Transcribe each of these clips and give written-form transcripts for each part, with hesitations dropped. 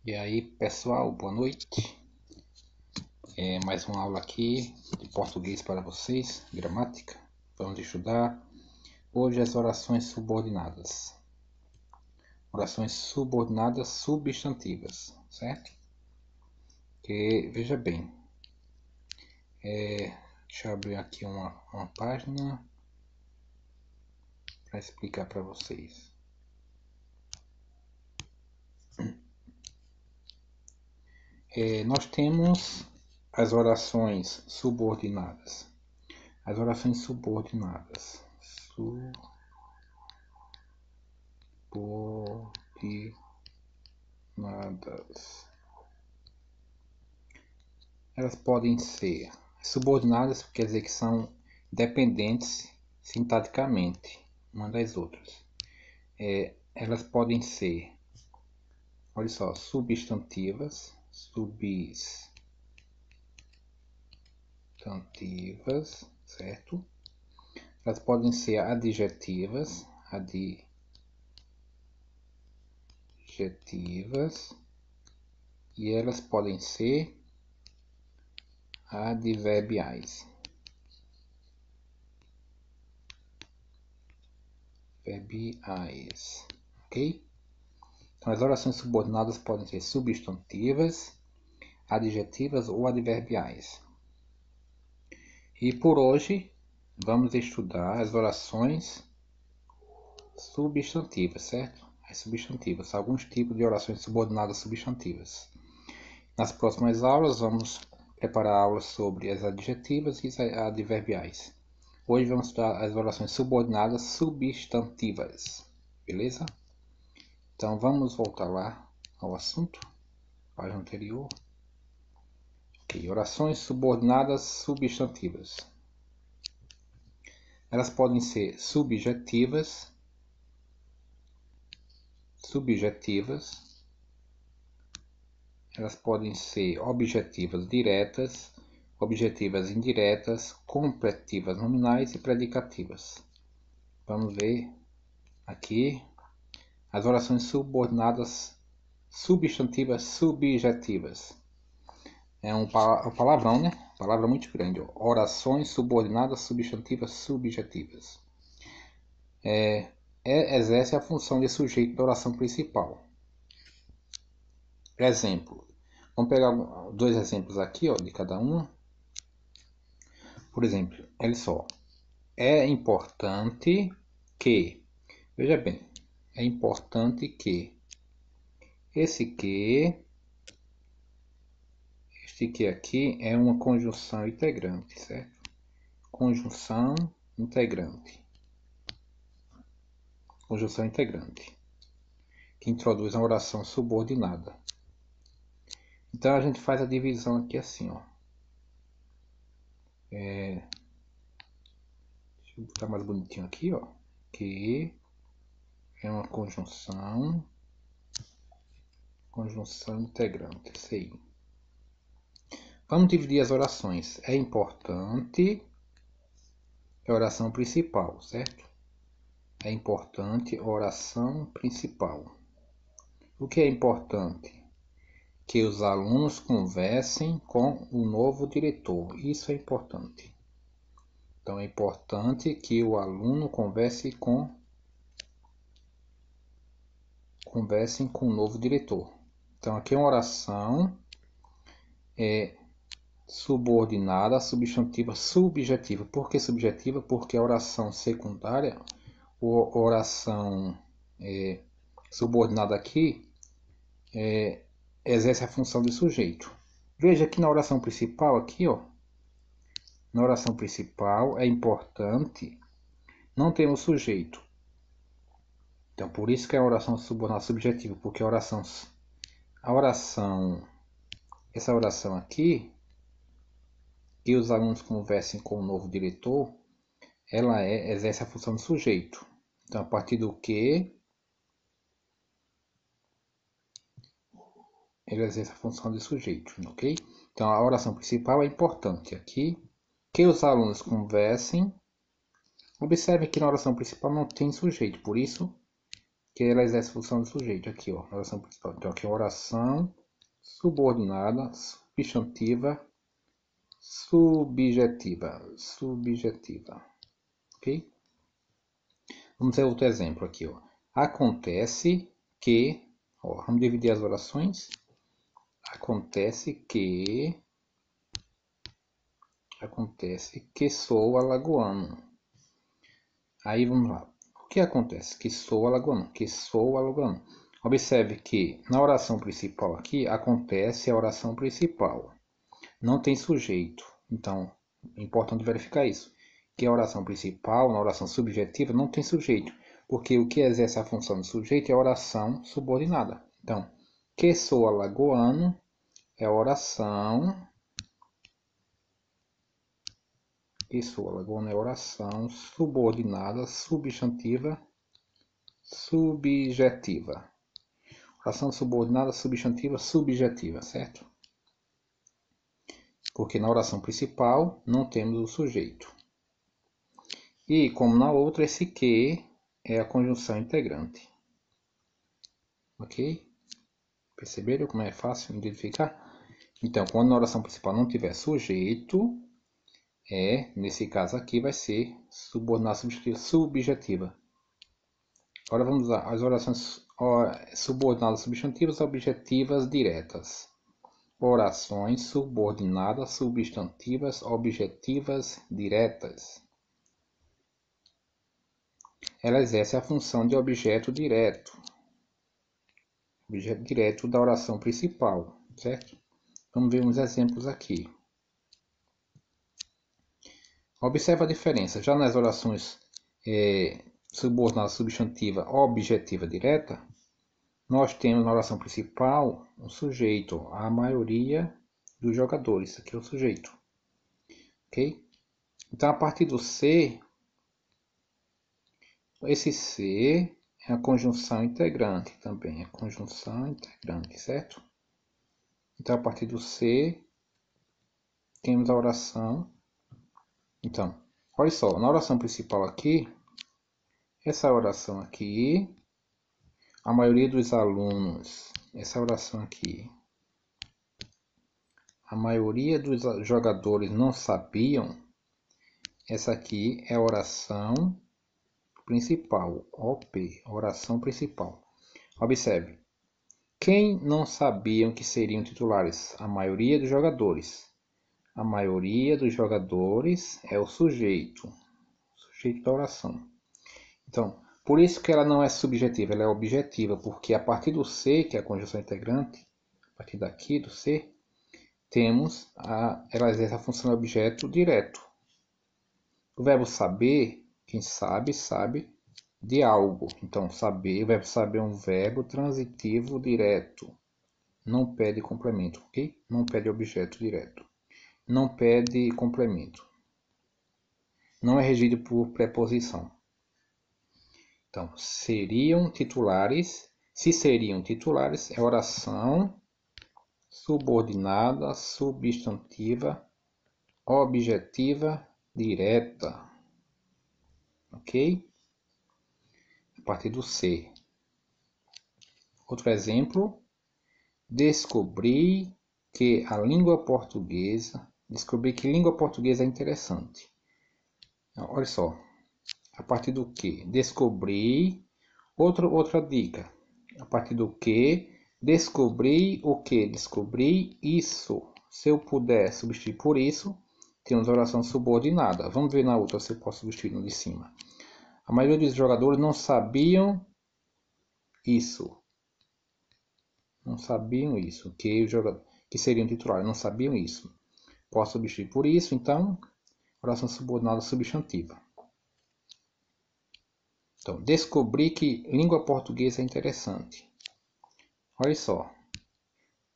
E aí, pessoal, boa noite. Mais uma aula aqui de português para vocês, gramática. Vamos estudar hoje as orações subordinadas. Orações subordinadas substantivas, certo? Que, veja bem, deixa eu abrir aqui uma página para explicar para vocês. Nós temos as orações subordinadas. As orações subordinadas. Subordinadas. Elas podem ser subordinadas, quer dizer que são dependentes sintaticamente uma das outras. Elas podem ser, olha só, substantivas, certo? Elas podem ser adjetivas, e elas podem ser adverbiais. Ok? Então, as orações subordinadas podem ser substantivas, adjetivas ou adverbiais. E por hoje vamos estudar as orações substantivas, certo? As substantivas, alguns tipos de orações subordinadas substantivas. Nas próximas aulas vamos preparar aulas sobre as adjetivas e as adverbiais. Hoje vamos estudar as orações subordinadas substantivas, beleza? Então vamos voltar lá ao assunto, página anterior. Ok, orações subordinadas substantivas. Elas podem ser subjetivas, elas podem ser objetivas diretas, objetivas indiretas, completivas nominais e predicativas. Vamos ver aqui as orações subordinadas substantivas subjetivas. É um palavrão, né? Palavra muito grande. Orações subordinadas substantivas subjetivas. Exerce a função de sujeito da oração principal. Exemplo. Vamos pegar dois exemplos aqui, ó, de cada uma. Por exemplo, olha só. É importante que, veja bem, é importante que este que aqui é uma conjunção integrante, certo? Conjunção integrante, que introduz uma oração subordinada. Então a gente faz a divisão aqui assim, ó. Deixa eu botar mais bonitinho aqui, ó. Que é uma conjunção integrante, isso aí. Vamos dividir as orações. É importante, é a oração principal, certo? É importante, oração principal. O que é importante? Que os alunos conversem com o novo diretor. Isso é importante. Então é importante que o aluno converse com o novo diretor. Então aqui é uma oração subordinada, substantiva, subjetiva. Por que subjetiva? Porque a oração secundária, ou oração subordinada aqui, exerce a função de sujeito. Veja que na oração principal aqui, ó, na oração principal é importante não temos sujeito. Então por isso que é a oração subordinada subjetiva, porque essa oração aqui, que os alunos conversem com o novo diretor, ela exerce a função de sujeito. Então a partir do que ele exerce a função de sujeito, ok? Então a oração principal é importante aqui, que os alunos conversem. Observe que na oração principal não tem sujeito, por isso que ela exerce a função do sujeito. Aqui, ó, oração principal. Então, aqui, oração subordinada, substantiva, subjetiva. Ok? Vamos ver outro exemplo aqui, ó. Acontece que, ó, vamos dividir as orações. Acontece que sou alagoano. Aí vamos lá. O que acontece? Que sou alagoano. Observe que na oração principal aqui, acontece a oração principal. Não tem sujeito. Então, é importante verificar isso. Que a oração principal, na oração subjetiva, não tem sujeito. Porque o que exerce a função do sujeito é a oração subordinada. Então, que sou alagoano é a oração. Que sou alagoano é a oração subordinada, substantiva, subjetiva. Oração subordinada, substantiva, subjetiva, certo? Porque na oração principal não temos o sujeito. E como na outra, esse que é a conjunção integrante. Ok? Perceberam como é fácil identificar? Então, quando na oração principal não tiver sujeito, nesse caso aqui, vai ser subordinada, subjetiva, subjetiva. Agora vamos usar as orações subordinadas substantivas, objetivas diretas. Orações subordinadas substantivas objetivas diretas. Ela exerce a função de objeto direto da oração principal, certo? Vamos ver uns exemplos aqui. Observe a diferença. Já nas orações subordinada substantiva objetiva direta, nós temos na oração principal um sujeito, a maioria dos jogadores. Aqui é o sujeito. Ok? Então, a partir do C, esse C é a conjunção integrante também. É conjunção integrante, certo? Então, a partir do C, temos a oração. Então, olha só, na oração principal aqui, essa oração aqui, a maioria dos alunos, essa oração aqui, a maioria dos jogadores não sabiam, essa aqui é a oração principal, OP, oração principal. Observe, quem não sabiam que seriam titulares? A maioria dos jogadores. A maioria dos jogadores é o sujeito da oração. Então, por isso que ela não é subjetiva, ela é objetiva, porque a partir do C, que é a conjunção integrante, a partir daqui do C, ela exerce a função de objeto direto. O verbo saber, quem sabe, sabe de algo. Então, saber, o verbo saber é um verbo transitivo direto. Não pede complemento, ok? Não pede objeto direto. Não pede complemento. Não é regido por preposição. Então, seriam titulares. Se seriam titulares, é oração subordinada, substantiva, objetiva, direta. Ok? A partir do C. Outro exemplo. Descobri que língua portuguesa é interessante. Olha só. A partir do que? Descobri. Outra dica. A partir do que? Descobri o que? Descobri isso. Se eu puder substituir por isso, temos oração subordinada. Vamos ver na outra se eu posso substituir no de cima. A maioria dos jogadores não sabiam isso. Não sabiam isso. Que seriam titulares não sabiam isso. Posso substituir por isso, então, oração subordinada substantiva. Então, descobri que língua portuguesa é interessante. Olha só.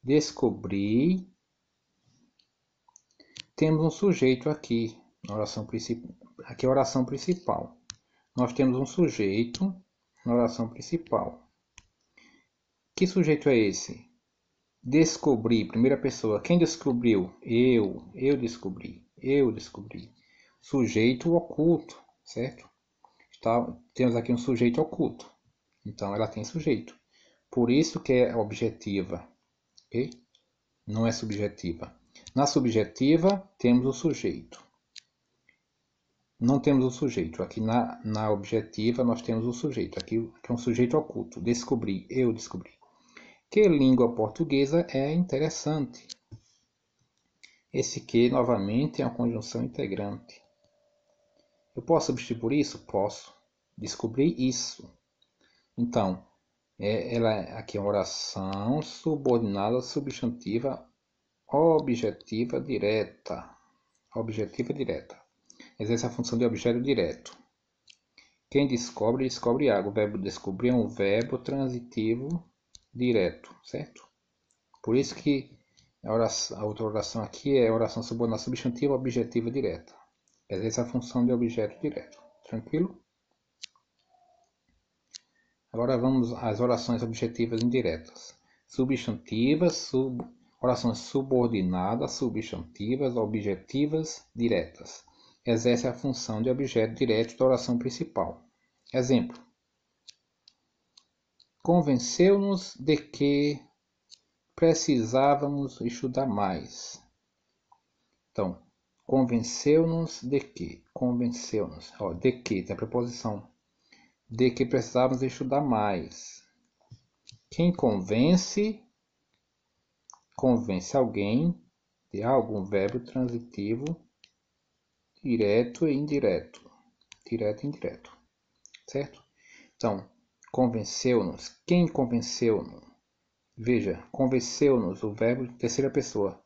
Descobri. Temos um sujeito aqui. Na oração principal. Aqui é a oração principal. Nós temos um sujeito na oração principal. Que sujeito é esse? Descobri, primeira pessoa. Quem descobriu? Eu. Eu descobri. Eu descobri. Sujeito oculto, certo? Temos aqui um sujeito oculto. Então ela tem sujeito. Por isso que é objetiva, ok? Não é subjetiva. Na subjetiva temos o sujeito. Não temos o sujeito. Aqui na objetiva nós temos o sujeito. Aqui é um sujeito oculto. Descobri, eu descobri. Que língua portuguesa é interessante. Esse que novamente é uma conjunção integrante. Eu posso substituir por isso? Posso. Descobri isso. Então, aqui é uma oração subordinada substantiva objetiva direta. Objetiva direta. Exerce a função de objeto direto. Quem descobre, descobre água. O verbo descobrir é um verbo transitivo direto, certo? Por isso que a outra oração aqui é oração subordinada substantiva objetiva direta. Exerce a função de objeto direto. Tranquilo? Agora vamos às orações objetivas indiretas. Substantivas, orações subordinadas, substantivas, objetivas, diretas. Exerce a função de objeto direto da oração principal. Exemplo. Convenceu-nos de que precisávamos estudar mais. Então, convenceu-nos de que? Convenceu-nos. De que? Tem a preposição. De que precisávamos estudar mais. Quem convence alguém de algum verbo transitivo direto e indireto. Direto e indireto. Certo? Então, convenceu-nos. Quem convenceu-nos? Veja, convenceu-nos, o verbo de terceira pessoa.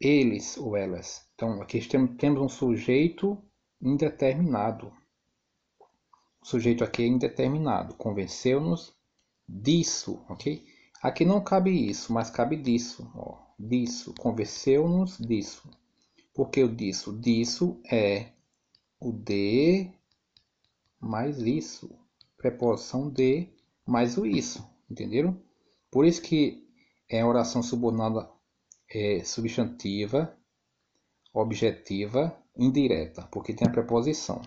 Eles ou elas. Então, aqui temos um sujeito indeterminado. O sujeito aqui é indeterminado. Convenceu-nos disso, ok? Aqui não cabe isso, mas cabe disso. Ó, disso. Convenceu-nos disso. Porque o disso? Disso é o de mais isso. Preposição de mais o isso. Entenderam? Por isso que é oração subordinada substantiva, objetiva, indireta. Porque tem a preposição.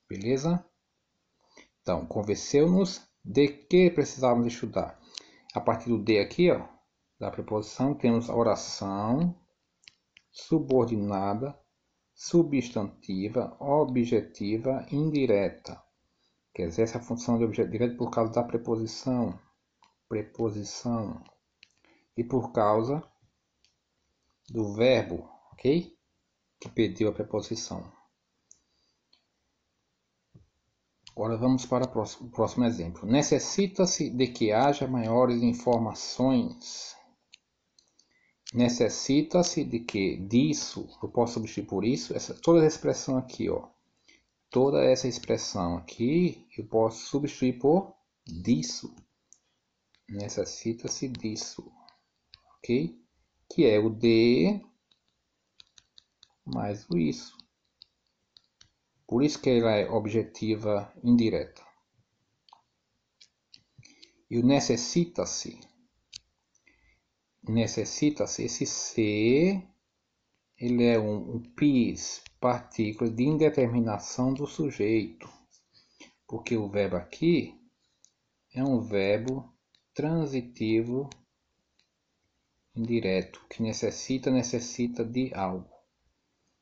Beleza? Então, convenceu-nos de que precisávamos estudar. A partir do de aqui, ó, da preposição, temos a oração subordinada, substantiva, objetiva, indireta, que exerce a função de objeto direto por causa da preposição, e por causa do verbo, ok? Que pediu a preposição. Agora vamos para o próximo exemplo. Necessita-se de que haja maiores informações. Necessita-se de que disso, eu posso substituir por isso, toda essa expressão aqui, ó. Toda essa expressão aqui, eu posso substituir por disso. Necessita-se disso, ok? Que é o de mais o isso. Por isso que ela é objetiva indireta. E o necessita-se. Necessita-se, esse se, ele é um PIS, partícula de indeterminação do sujeito. Porque o verbo aqui é um verbo transitivo indireto, que necessita de algo.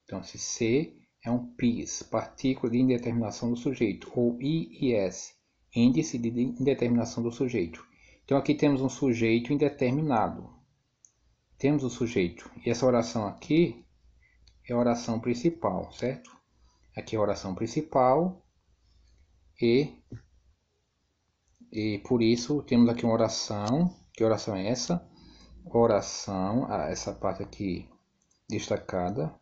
Então, esse se é um PIS, partícula de indeterminação do sujeito, ou IIS, índice de indeterminação do sujeito. Então, aqui temos um sujeito indeterminado. Temos o sujeito. E essa oração aqui é a oração principal, certo? Aqui é a oração principal e por isso temos aqui uma oração. Que oração é essa? Oração, essa parte aqui destacada.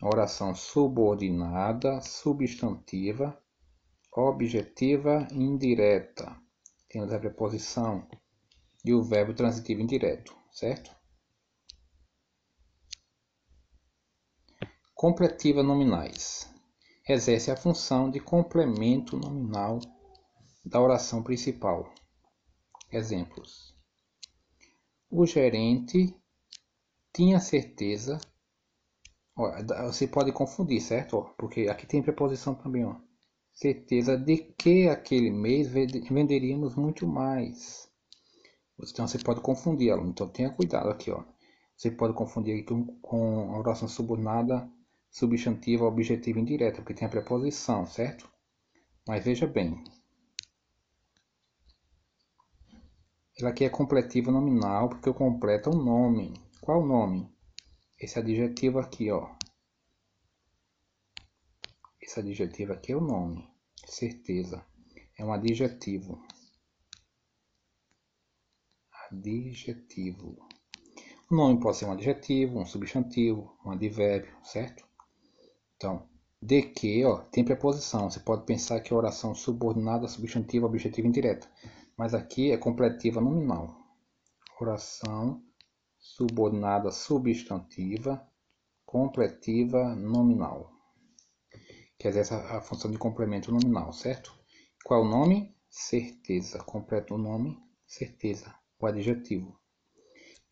Oração subordinada, substantiva, objetiva e indireta. Temos a preposição e o verbo transitivo indireto, certo? Completiva nominais. Exerce a função de complemento nominal da oração principal. Exemplos. O gerente tinha certeza. Ó, você pode confundir, certo? Porque aqui tem preposição também, ó. certeza de que aquele mês venderíamos muito mais. Então você pode confundir, aluno. Então tenha cuidado aqui, ó. Você pode confundir aqui com a oração subordinada, substantiva, objetiva e indireta, porque tem a preposição, certo? Mas veja bem. Ela aqui é completiva nominal, porque eu completo um nome. Qual nome? Esse adjetivo aqui, ó. Esse adjetivo aqui é o nome. Certeza. É um adjetivo. Adjetivo. O nome pode ser um adjetivo, um substantivo, um advérbio, certo? Então, de que, ó, tem preposição. Você pode pensar que é oração subordinada, substantiva, objetiva e indireta. Mas aqui é completiva nominal. Oração subordinada, substantiva, completiva nominal. Que exerce a função de complemento nominal, certo? Qual o nome? Certeza. Completa o nome, certeza. O adjetivo.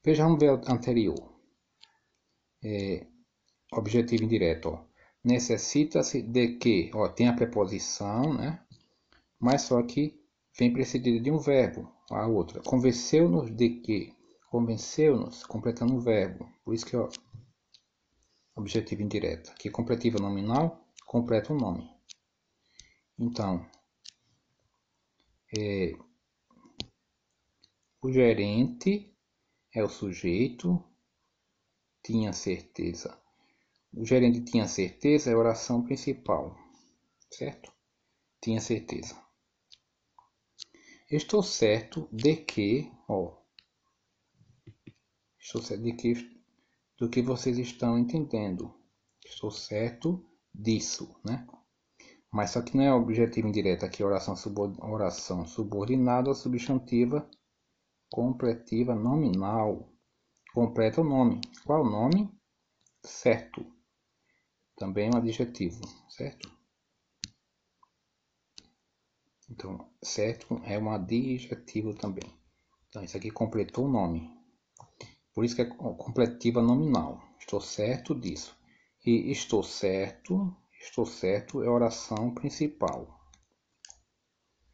Vejamos ver o anterior. Objetivo indireto, ó. Necessita-se de que, ó, tem a preposição, né? Mas só que vem precedido de um verbo. A outra, convenceu-nos de que, convenceu-nos, completando um verbo. Por isso que, ó, objetivo indireto. Aqui, completiva nominal, completa o nome. Então, o gerente é o sujeito, tinha certeza. O gerente tinha certeza é a oração principal, certo? Tinha certeza. Estou certo de que, ó, estou certo de que, do que vocês estão entendendo. Estou certo disso, né? Mas só que não é objetivo indireto aqui, oração subordinada, substantiva, completiva, nominal. Completa o nome. Qual o nome? Certo. Também é um adjetivo, certo? Então, certo é um adjetivo também. Então, isso aqui completou o nome. Por isso que é completiva nominal. Estou certo disso. E estou certo é a oração principal.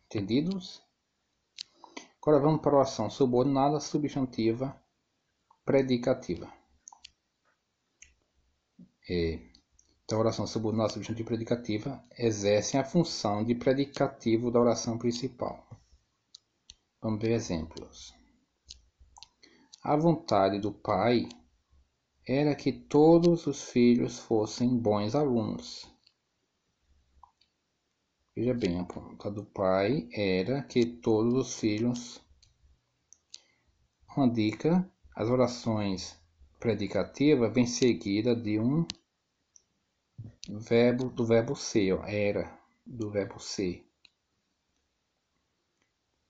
Entendidos? Agora vamos para a oração subordinada, substantiva, predicativa. Então, a oração subordinada, substantiva e predicativa exercem a função de predicativo da oração principal. Vamos ver exemplos. A vontade do pai era que todos os filhos fossem bons alunos. Veja bem, a vontade do pai era que todos os filhos... Uma dica, as orações predicativas vêm seguida de um verbo, do verbo ser, ó, era, do verbo ser.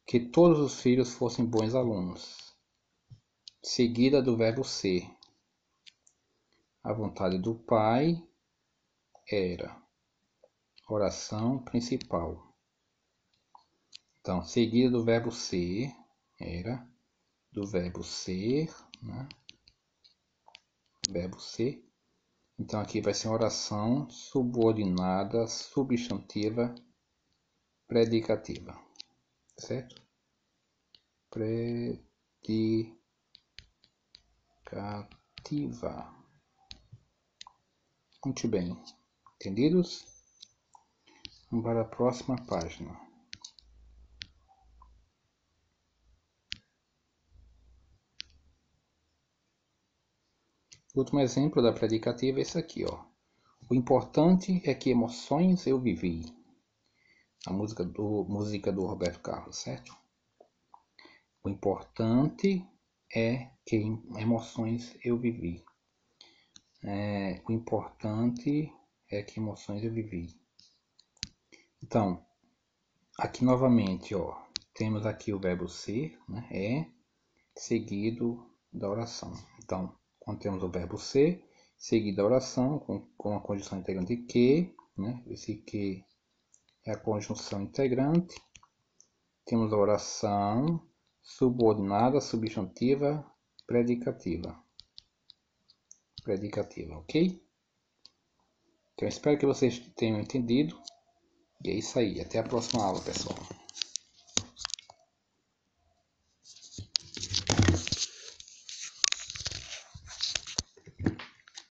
Que todos os filhos fossem bons alunos. Seguida do verbo ser. A vontade do pai era. Oração principal. Então, seguida do verbo ser, era, do verbo ser, né? Verbo ser. Então, aqui vai ser uma oração subordinada, substantiva, predicativa. Certo? Predicativa. Muito bem. Entendidos? Vamos para a próxima página. O último exemplo da predicativa é esse aqui, ó. O importante é que emoções eu vivi. A música do Roberto Carlos, certo? O importante é que emoções eu vivi. O importante é que emoções eu vivi. Então, aqui novamente, ó, temos aqui o verbo ser, né? É seguido da oração. Então, quando temos o verbo ser, seguido da oração, com a conjunção integrante que, né? Esse que é a conjunção integrante. Temos a oração subordinada, substantiva, predicativa. Predicativa, ok? Então, espero que vocês tenham entendido. E é isso aí. Até a próxima aula, pessoal.